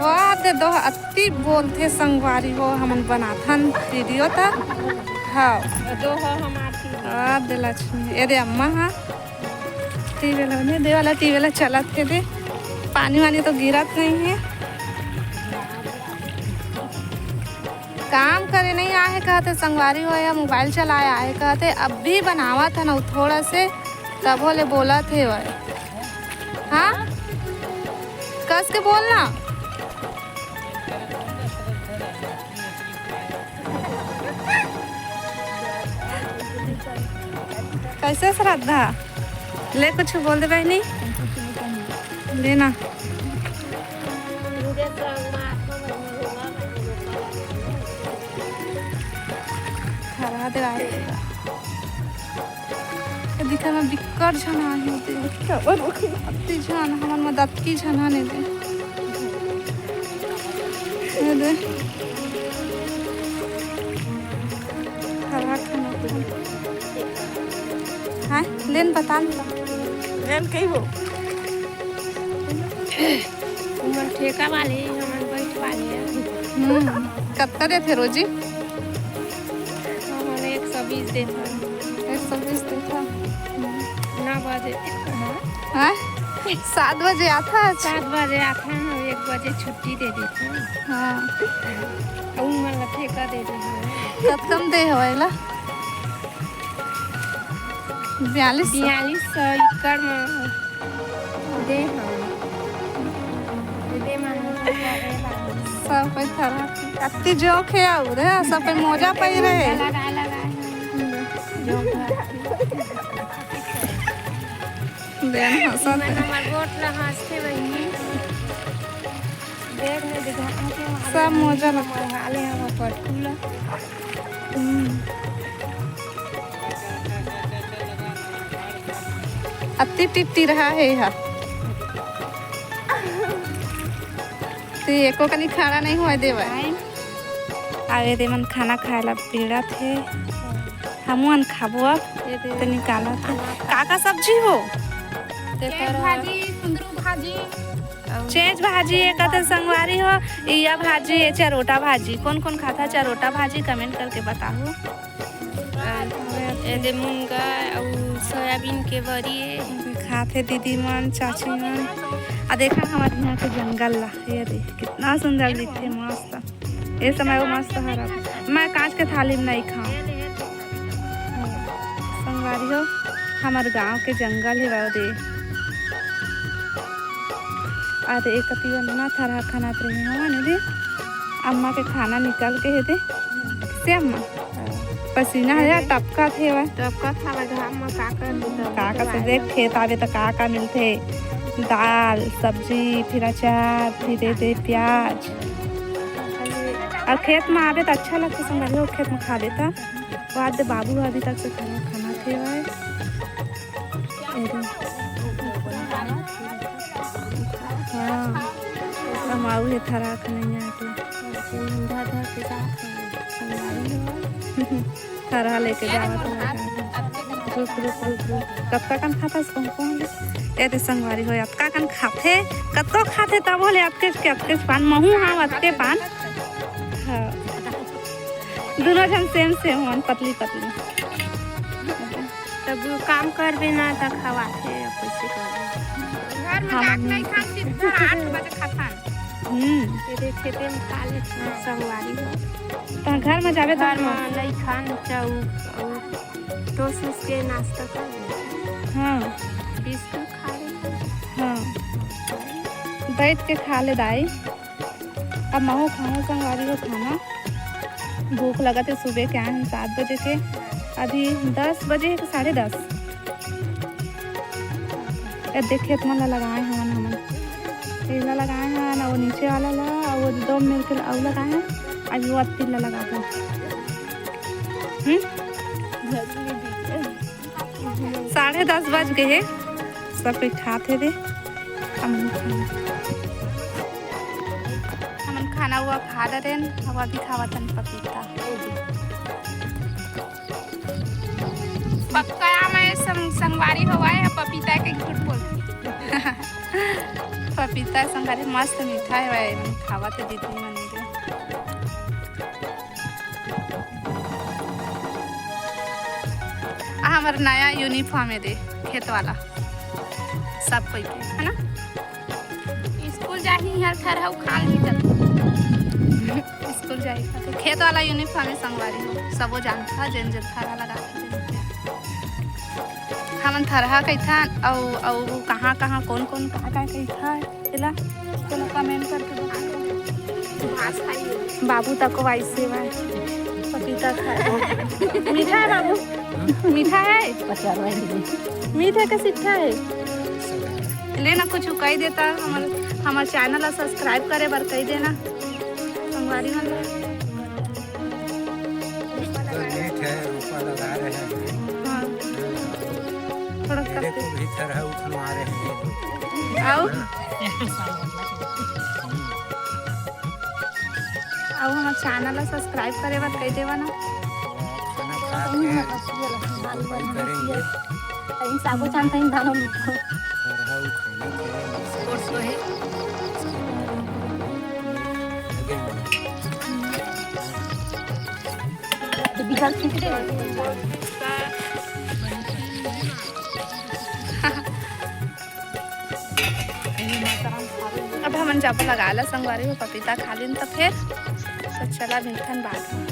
वाह दे दो अति बोलते संगवारी हो हमन बनाथन वीडियो ता हाँ दो हो हमारी दे लक्ष्मी ये दे अम्मा हाँ टीवी वाला दे वाला टीवी वाला चलत के दे पानी वानी तो गिरत नहीं है काम करे नहीं आए कहते संगवारी हो या मोबाइल चलाए आए कहते अब भी बनावा था ना थोड़ा से तब बोले बोला थे वह हाँ कस के बोलना कैसे श्रद्धा ले कुछ बोल दे बहनी लेना खरा दे दिखा में बिक्कट छना होते अति छन हमन मदद की छना ने दे दे खरा खाना हाँ लेन बता लेन कही हो उमर ठेका वाले हमन बैठ वाले कत्ता दे थे रोजी हमन 120 देता 120 देता 9 बजे हाँ 7 बजे आता है 7 बजे आता है ना 1 बजे छुट्टी दे देते हैं हाँ उमर ला ठेका दे देते कब कम दे होएला 4200 एकड़ में दे दे मन सब पे थरा अति जोक है उधर सब पे मोजा पई रहे लगा देन हंसत हमार गोट ला हंसते वही देख ले दिखा सब मोजा लगा हाले हम पटकुला अति टिट्टी रहा है यहाँ तो एको कनी खाना नहीं हुआ देवा आगे दे मन खाना खाए ला पीड़ा थे हमन खाबो अब तो निकाला थे काका सब्जी हो भाजी कुंदरू भाजी चेज भाजी है कहते संगवारी हो या भाजी है चरोटा भाजी कौन कौन खाता चरोटा भाजी कमेंट करके बताओ ये मूंगा और सोयाबीन के बरी खाते दीदी मन चाची मन आ देखा हमारे यहाँ के जंगल ला ये देख कितना सुंदर दिखते मस्त ये समय वो मस्त हरा मैं कांच के थाली में नहीं खाऊं संगवारी हो हमारे गांव के जंगल है वो दे अरे एक ना थरा खाना रहे हो ना दे अम्मा के खाना निकल के है दे से अम्मा पसीना है टपका थे वह टपका खा लगा हम काका से देख खेत आवे तो काका मिलते दाल सब्जी फिर अचार फिर दे दे प्याज और खेत में आवे तो अच्छा लगता संग खेत में खा लेता बाद बाबू अभी तक से खाना खाना थे वह हाँ कमाऊ है थरा नहीं आते थरा लेके जावा तो रुक कब तक खाता कौन ये संगवारी हो अतका कन खाते कतो खाते तब बोले अतके पान महू हाँ अतके पान हाँ दोनों जन सेम मन पतली तब काम कर बिना तो खवाते पैसे घर में रात नहीं खाती 8 बजे खाता तेरे खेते में खा ले संगवारी हो तो घर में जावे घर में नहीं खान चाउ टोस्ट के नाश्ता कर हाँ बिस्कुट खा ले हाँ बैठ के खा ले दाई अब महू खाऊँ संगवारी को खाना भूख लगा थे सुबह के आए 7 बजे के अभी 10 बजे के 10:30 देख खेत में लगाए हैं हमन पहला लगाए हैं ना वो नीचे वाला ला और वो 2 मिलकर और लगाए हैं आज वो अत्ती ला लगा दो 10:30 बज गए सब कुछ खाते थे हमन खाना हुआ खा रहे अब अभी खावा तन पपीता पक्का मैं संगवारी हुआ है पपीता के झूठ बोल पपीता है संगारी मस्त मीठा है भाई मन खावा थे दीदी मन के हमारा नया यूनिफॉर्म है दे खेत वाला सब कोई के है ना स्कूल जाही हर खर हउ खा ली तब स्कूल जाएगा तो खेत वाला यूनिफॉर्म है संगवारी सबो जानता जेन जेन थारा लगा हमन थरहा कैथा और कहाँ कहाँ कौन कौन कहाँ कहाँ कैथा चला चलो कमेंट करके बताओ बाबू तक को वैसे भाई पपीता खाए मीठा है बाबू मीठा है मीठा का सिट्ठा है लेना कुछ कह देता हमारे चैनल सब्सक्राइब करे बार कह देना संगवारी मतलब हाँ थोड़ा आओ हमारे चैनल सब्सक्राइब करे बार कह देवा ना साबु चांद दाना अब हम जब लगा ला संगवारी में पपीता खा लें तो फिर तो चला मिलथन बात